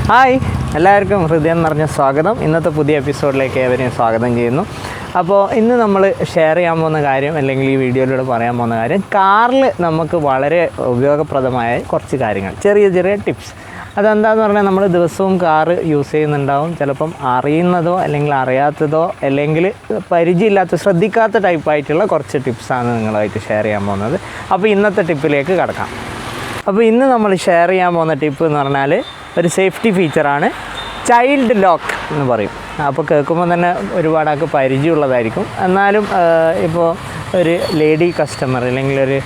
Hi എല്ലാവർക്കും ഹൃദയം നിറഞ്ഞ സ്വാഗതം. ഇന്നത്തെ പുതിയ എപ്പിസോഡിലേക്ക് ഏവരെയും സ്വാഗതം ചെയ്യുന്നു. അപ്പോൾ ഇന്ന് നമ്മൾ ഷെയർ ചെയ്യാൻ പോകുന്ന കാര്യം, അല്ലെങ്കിൽ ഈ വീഡിയോയിലൂടെ പറയാൻ പോകുന്ന കാര്യം, കാറിൽ നമുക്ക് വളരെ ഉപയോഗപ്രദമായ കുറച്ച് കാര്യങ്ങൾ, ചെറിയ ചെറിയ ടിപ്സ്. അതെന്താണെന്ന് പറഞ്ഞാൽ നമ്മൾ ദിവസവും കാറ് യൂസ് ചെയ്യുന്നുണ്ടാവും. ചിലപ്പം അറിയുന്നതോ അല്ലെങ്കിൽ അറിയാത്തതോ അല്ലെങ്കിൽ പരിചയമില്ലാത്ത ശ്രദ്ധിക്കാത്ത ടൈപ്പായിട്ടുള്ള കുറച്ച് ടിപ്സാണ് നിങ്ങളുമായിട്ട് ഷെയർ ചെയ്യാൻ പോകുന്നത്. അപ്പോൾ ഇന്നത്തെ ടിപ്പിലേക്ക് കടക്കാം. അപ്പോൾ ഇന്ന് നമ്മൾ ഷെയർ ചെയ്യാൻ പോകുന്ന ടിപ്പ് എന്ന് പറഞ്ഞാൽ ഒരു സേഫ്റ്റി ഫീച്ചറാണ്, ചൈൽഡ് ലോക്ക് എന്ന് പറയും. അപ്പോൾ കേൾക്കുമ്പോൾ തന്നെ ഒരുപാടൊക്കെ പരിചയമുള്ളതായിരിക്കും. എന്നാലും ഇപ്പോൾ ഒരു ലേഡി കസ്റ്റമർ അല്ലെങ്കിൽ ഒരു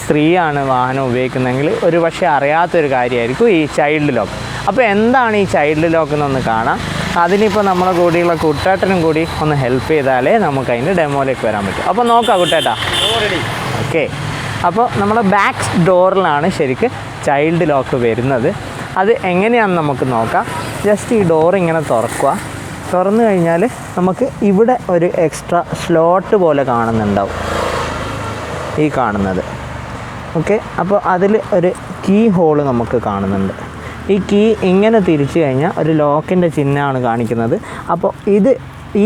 സ്ത്രീയാണ് വാഹനം ഉപയോഗിക്കുന്നതെങ്കിൽ ഒരു പക്ഷേ അറിയാത്തൊരു കാര്യമായിരിക്കും ഈ ചൈൽഡ് ലോക്ക്. അപ്പോൾ എന്താണ് ഈ ചൈൽഡ് ലോക്ക് എന്നൊന്ന് കാണാം. അതിനിപ്പോൾ നമ്മളെ കൂടിയുള്ള കുട്ടേട്ടനും കൂടി ഒന്ന് ഹെൽപ്പ് ചെയ്താലേ നമുക്ക് അതിൻ്റെ ഡെമോയിലേക്ക് വരാൻ പറ്റും. അപ്പോൾ നോക്കാം കുട്ടേട്ടാ. ഓക്കെ, അപ്പോൾ നമ്മുടെ ബാക്ക് ഡോറിലാണ് ശരിക്ക് ചൈൽഡ് ലോക്ക് വരുന്നത്. അത് എങ്ങനെയാണെന്ന് നമുക്ക് നോക്കാം. ജസ്റ്റ് ഈ ഡോർ ഇങ്ങനെ തുറക്കുക. തുറന്നു കഴിഞ്ഞാൽ നമുക്ക് ഇവിടെ ഒരു എക്സ്ട്രാ സ്ലോട്ട് പോലെ കാണുന്നുണ്ടാവും, ഈ കാണുന്നത്. ഓക്കെ, അപ്പോൾ അതിൽ ഒരു കീ ഹോള് നമുക്ക് കാണുന്നുണ്ട്. ഈ കീ ഇങ്ങനെ തിരിച്ചു കഴിഞ്ഞാൽ ഒരു ലോക്കിൻ്റെ ചിഹ്നമാണ് കാണിക്കുന്നത്. അപ്പോൾ ഇത്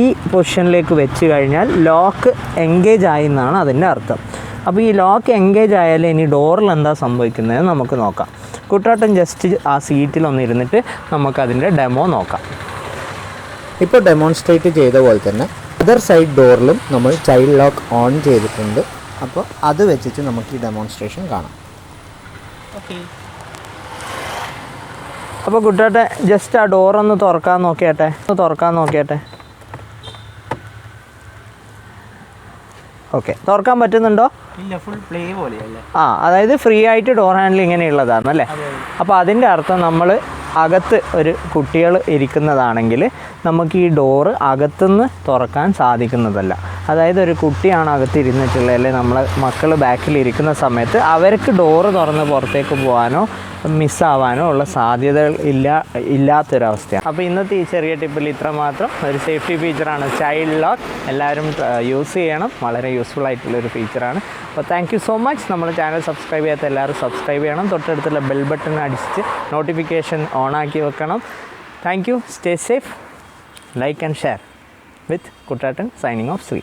ഈ പൊസിഷനിലേക്ക് വെച്ച് കഴിഞ്ഞാൽ ലോക്ക് എൻഗേജ് ആയി എന്നാണ് അതിൻ്റെ അർത്ഥം. അപ്പോൾ ഈ ലോക്ക് എൻഗേജ് ആയാലും ഇനി ഡോറിൽ എന്താ സംഭവിക്കുന്നത് നമുക്ക് നോക്കാം. കുട്ടേട്ടൻ ജസ്റ്റ് ആ സീറ്റിലൊന്ന് ഇരുന്നിട്ട് നമുക്കതിൻ്റെ ഡെമോ നോക്കാം. ഇപ്പോൾ ഡെമോൺസ്ട്രേറ്റ് ചെയ്ത പോലെ തന്നെ അതർ സൈഡ് ഡോറിലും നമ്മൾ ചൈൽഡ് ലോക്ക് ഓൺ ചെയ്തിട്ടുണ്ട്. അപ്പോൾ അത് വെച്ചിട്ട് നമുക്ക് ഈ ഡെമോൺസ്ട്രേഷൻ കാണാം. ഓക്കെ, അപ്പോൾ കുട്ടേട്ടൻ ജസ്റ്റ് ആ ഡോറൊന്ന് തുറക്കാൻ നോക്കിയാട്ടെ. ഓക്കെ, തുറക്കാൻ പറ്റുന്നുണ്ടോ? ഇല്ല, ഫുൾ പ്ലേ പോലെയല്ലേ. അതായത് ഫ്രീ ആയിട്ട് ഡോർ ഹാൻഡിൽ ഇങ്ങനെയുള്ളതാണ് അല്ലേ. അപ്പോൾ അതിൻ്റെ അർത്ഥം നമ്മൾ അകത്ത് ഒരു കുട്ടികൾ ഇരിക്കുന്നതാണെങ്കിൽ നമുക്ക് ഈ ഡോറ് അകത്തുനിന്ന് തുറക്കാൻ സാധിക്കുന്നതല്ല. അതായത് ഒരു കുട്ടിയാണ് അകത്ത് ഇരുന്നിട്ടുള്ളത്, അല്ലെങ്കിൽ നമ്മളെ മക്കൾ ബാക്കിൽ ഇരിക്കുന്ന സമയത്ത് അവർക്ക് ഡോറ് തുറന്ന് പുറത്തേക്ക് പോകാനോ മിസ്സാവാനോ ഉള്ള സാധ്യതകൾ ഇല്ലാത്തൊരവസ്ഥയാണ്. അപ്പോൾ ഇന്നത്തെ ഈ ചെറിയ ടിപ്പിൽ ഇത്ര മാത്രം. ഒരു സേഫ്റ്റി ഫീച്ചറാണ് ചൈൽഡ് ലോക്ക്. എല്ലാവരും യൂസ് ചെയ്യണം, വളരെ യൂസ്ഫുൾ ആയിട്ടുള്ളൊരു ഫീച്ചറാണ്. അപ്പോൾ താങ്ക് യു സോ മച്ച്. നമ്മുടെ ചാനൽ സബ്സ്ക്രൈബ് ചെയ്യാത്ത എല്ലാവരും സബ്സ്ക്രൈബ് ചെയ്യണം. തൊട്ടടുത്തുള്ള ബെൽ ബട്ടൺ അടിച്ച് നോട്ടിഫിക്കേഷൻ ഓണാക്കി വെക്കണം. Thank you. Stay safe. Like and share with Kuttettan. Signing off, Shri.